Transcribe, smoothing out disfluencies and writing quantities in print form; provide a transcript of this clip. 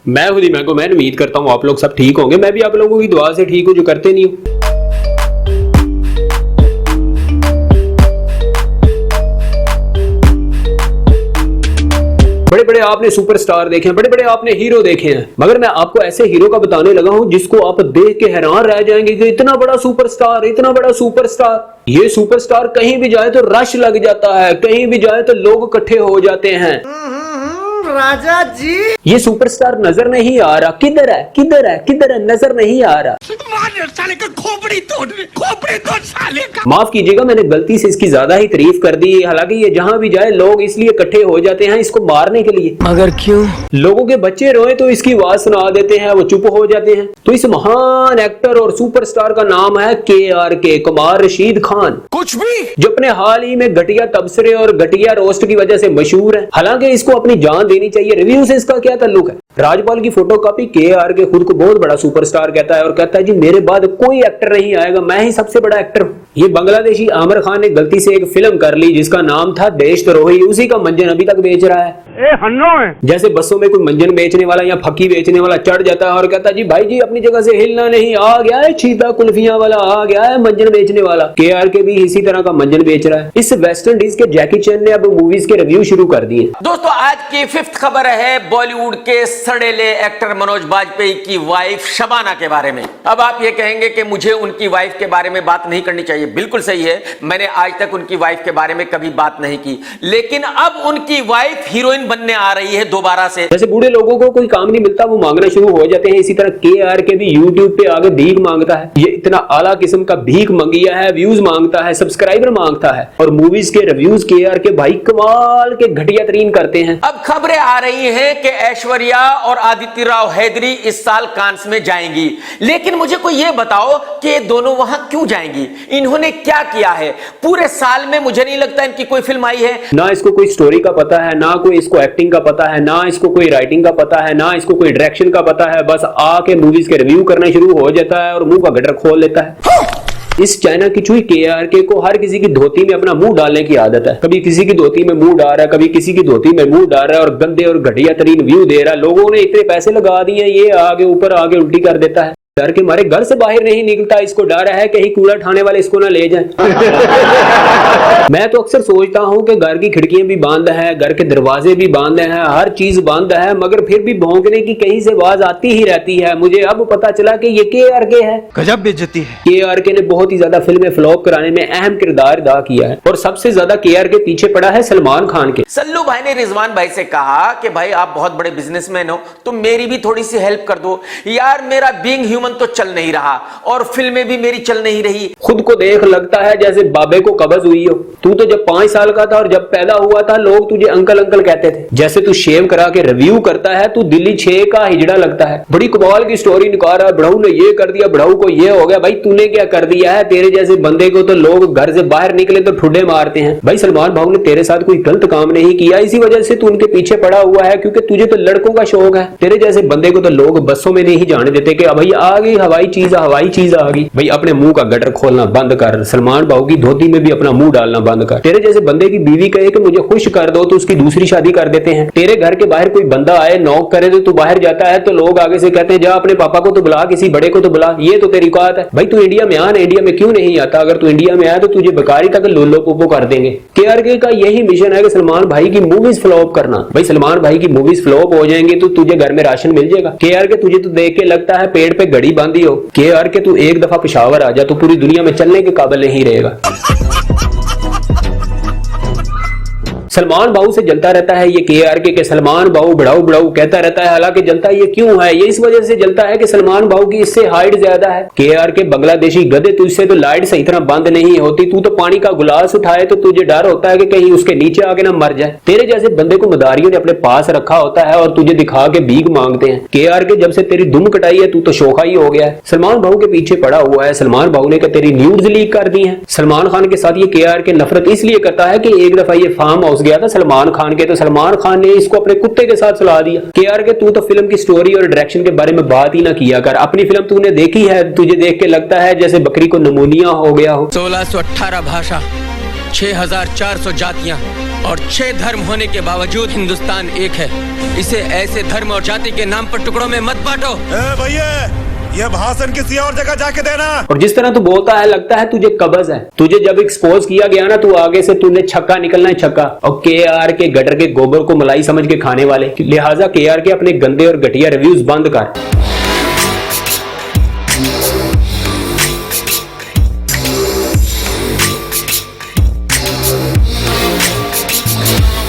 मैं खुद ही मैं उम्मीद करता हूँ आप लोग सब ठीक होंगे। मैं भी आप लोगों की दुआ से ठीक हूँ, जो करते नहीं हूँ। बड़े बड़े आपने सुपरस्टार देखे हैं, बड़े बड़े आपने हीरो देखे हैं, मगर मैं आपको ऐसे हीरो का बताने लगा हूं जिसको आप देख के हैरान रह जाएंगे कि इतना बड़ा सुपरस्टार, इतना बड़ा सुपरस्टार। ये सुपरस्टार कहीं भी जाए तो रश लग जाता है, कहीं भी जाए तो लोग इकट्ठे हो जाते हैं। राजा जी, ये सुपरस्टार नजर नहीं आ रहा, किधर है किधर है किधर है, नजर नहीं आ रहा। साले का खोपड़ी तोड़ साले का। माफ कीजिएगा, मैंने गलती से इसकी ज्यादा ही तारीफ कर दी। हालांकि ये जहां भी जाए लोग इसलिए इकट्ठे हो जाते हैं इसको मारने के लिए। मगर क्यों? लोगों के बच्चे रोए तो इसकी आवाज सुना देते हैं, वो चुप हो जाते हैं। तो इस महान एक्टर और सुपरस्टार का नाम है KRK, कुमार रशीद खान। कुछ भी जो अपने हाल ही में घटिया तबसरे और घटिया रोस्ट की वजह से मशहूर है। हालांकि इसको अपनी जान देनी चाहिए। रिव्यू से इसका क्या ताल्लुक है? राजपाल की फोटोकॉपी KRK खुद को बहुत बड़ा सुपरस्टार कहता है और कहता है जी मेरे बाद कोई एक्टर नहीं आएगा, मैं ही सबसे बड़ा एक्टर हूं। ये बांग्लादेशी आमिर खान ने गलती से एक फिल्म कर ली जिसका नाम था देशद्रोही, उसी का मंजन अभी तक बेच रहा है। जैसे बसों में कोई मंजन बेचने वाला या फक्की बेचने वाला चढ़ जाता है और कहता है जी भाई जी अपनी जगह से हिलना नहीं, आ गया है चीता कुल्फियां वाला, आ गया है मंजन बेचने वाला। KRK भी इसी तरह का मंजन बेच रहा है। इस वेस्ट इंडीज के जैकी चैन ने अब मूवीज के रिव्यू शुरू कर दिए। दोस्तों आज की 5th खबर है बॉलीवुड के सड़ेले एक्टर मनोज बाजपेयी की वाइफ शबाना के बारे में। अब आप ये कहेंगे कि मुझे उनकी वाइफ के बारे में बात नहीं करनी चाहिए। बिल्कुल सही है, मैंने आज तक उनकी वाइफ के बारे में कभी बात नहीं की, लेकिन अब उनकी वाइफ हीरोइन बनने आ रही है दोबारा से। जैसे बूढ़े लोगों को कोई काम नहीं मिलता वो मांगना शुरू हो जाते हैं, इसी तरह KRK भी YouTube पे आगे भीख मांगता है। ये इतना आला किस्म का भीख मंगिया है, व्यूज मांगता है, सब्सक्राइबर मांगता है और मूवीज के रिव्यूज KRK भाई कमाल के घटिया तरीन करते हैं। अब खबरें आ रही हैं कि ऐश्वर्या और आदित्य राव हैदरी इस साल कांस में जाएंगी, लेकिन मुझे कोई ये बताओ कि ये दोनों वहां क्यों जाएंगी? इन्होंने क्या किया है? पूरे साल में मुझे नहीं लगता इनकी कोई फिल्म आई है। ना इसको कोई स्टोरी का पता है, ना कोई इसको एक्टिंग का पता है, ना इसको कोई राइटिंग का पता है, ना इसको कोई डायरेक्शन का पता है। बस आके मूवीज के रिव्यू करना शुरू हो जाता है और मुंह का गटर खोल लेता है। इस चाइना की चुई KRK को हर किसी की धोती में अपना मुंह डालने की आदत है। कभी किसी की धोती में मुंह डाल रहा है, कभी किसी की धोती में मुंह डाल रहा है और गंदे और घटिया तरीन व्यू दे रहा है। लोगों ने इतने पैसे लगा दिए, ये आगे ऊपर आगे उल्टी कर देता है। डर के मारे घर से बाहर नहीं निकलता, इसको डर है कहीं कूड़ा उठाने वाले इसको ना ले जाएं। मैं तो अक्सर सोचता हूं कि घर की खिड़कियां भी बंद है, घर के दरवाजे भी बंद हैं, हर चीज बंद है, मगर फिर भी भौंकने की कहीं से आवाज आती ही रहती है। मुझे अब पता चला कि ये KRK है। गजब बेइज्जती है। KRK ने बहुत ही ज्यादा फिल्में फ्लॉप कराने में अहम किरदार अदा किया है और सबसे ज्यादा KRK पीछे पड़ा है सलमान खान के। सल्लू भाई ने रिजवान भाई से कहा कि भाई आप बहुत बड़े बिजनेसमैन हो तो मेरी भी थोड़ी सी हेल्प कर दो यार, मेरा बीइंग ह्यूमन तो चल नहीं रहा और फिल्में भी मेरी चल नहीं रही। खुद को देख लगता है जैसे बाबे को कब्ज हुई हो। तू तो जब 5 साल का था और जब पैदा हुआ था लोग तुझे अंकल अंकल कहते थे। जैसे तू शेव करा के रिव्यू करता है तू दिल्ली 6 का हिजड़ा लगता है। बड़ी कमाल की स्टोरी निकाल रहा है, बढ़ऊ ने ये कर दिया, बढ़ऊ को ये हो गया। भाई तूने क्या कर दिया है? तेरे जैसे बंदे को तो लोग घर से बाहर निकले तो ठुड्डे मारते हैं। भाई सलमान भाऊ ने तेरे साथ कोई गलत काम नहीं किया, इसी वजह से तू उनके पीछे पड़ा हुआ है क्योंकि तुझे तो लड़कों का शौक है। तेरे जैसे बंदे को तो लोग बसों में नहीं जाने देते कि भाई आ गई हवाई चीज आ गई। भाई अपने मुंह का गटर खोलना बंद कर, सलमान भाऊ की धोती में भी अपना मुंह डालना बंद कर। तेरे जैसे बंदे की बीवी कहे कि मुझे खुश कर दो तो उसकी दूसरी शादी कर देते हैं। तेरे घर के बाहर कोई बंदा आए नॉक करे तो तू बाहर जाता है तो लोग आगे से कहते हैं जा अपने पापा को तो बुला, किसी बड़े को तो बुला। ये तो तेरी औकात है। भाई तू इंडिया में आना, इंडिया में क्यों नहीं आता? अगर तू इंडिया में आया तो तुझे बेकारी तक लोलो पोपो कर देंगे। KRK का यही मिशन है कि सलमान भाई की मूवीज फ्लॉप करना। भाई सलमान भाई की मूवीज फ्लॉप हो जाएंगी तो तुझे घर में राशन मिल जाएगा। KRK तुझे तो देख के लगता है पेड़ पे घड़ी बांधी हो। KRK तू एक दफा पेशावर आ जा तो पूरी दुनिया में चलने के काबिल नहीं रहेगा। सलमान बाबू से जलता रहता है ये KRK के सलमान बाबू बढ़ाऊ बढ़ाऊ कहता रहता है। हालांकि जलता ये क्यों है? ये इस वजह से जलता है कि सलमान बाबू की इससे हाइट ज्यादा है। KRK बांग्लादेशी गधे, तुझसे तो लाइट सही तरह बंद नहीं होती। तू तो पानी का गिलास उठाए तो तुझे डर होता है कि कहीं उसके नीचे आके ना मर जाए। तेरे जैसे बंदे को मदारियों ने अपने पास रखा होता है और तुझे दिखा के भीख मांगते हैं। KRK जब से तेरी दुम कटाई है तू तो शोखा ही हो गया है। सलमान बाबू के पीछे पड़ा हुआ है। सलमान बाबू ने तेरी न्यूज लीक कर दी है। सलमान खान के साथ ये KRK नफरत इसलिए करता है कि एक दफा ये फार्म हाउस गया था सलमान खान के, तो सलमान खान ने इसको अपने कुत्ते के साथ सुला दिया। KRK तू तो फिल्म की स्टोरी और डायरेक्शन के बारे में बात ही ना किया कर। अपनी फिल्म तूने देखी है, तुझे देख के लगता है जैसे बकरी को नमूनिया हो गया हो। 1618 भाषा 6400 जातियां और 6 धर्म होने के बावजूद हिंदुस्तान एक है। इसे ऐसे धर्म और जाति के नाम पर टुकड़ों में मत बांटो। भैया ये भाषण किसी और जगह जाके देना। और जिस तरह तू बोलता है लगता है तुझे कब्ज है। तुझे जब एक्सपोज किया गया ना, तू आगे से तूने छक्का निकलना है छक्का। और केआर के गटर के गोबर को मलाई समझ के खाने वाले, लिहाजा केआर के अपने गंदे और घटिया रिव्यूज बंद कर।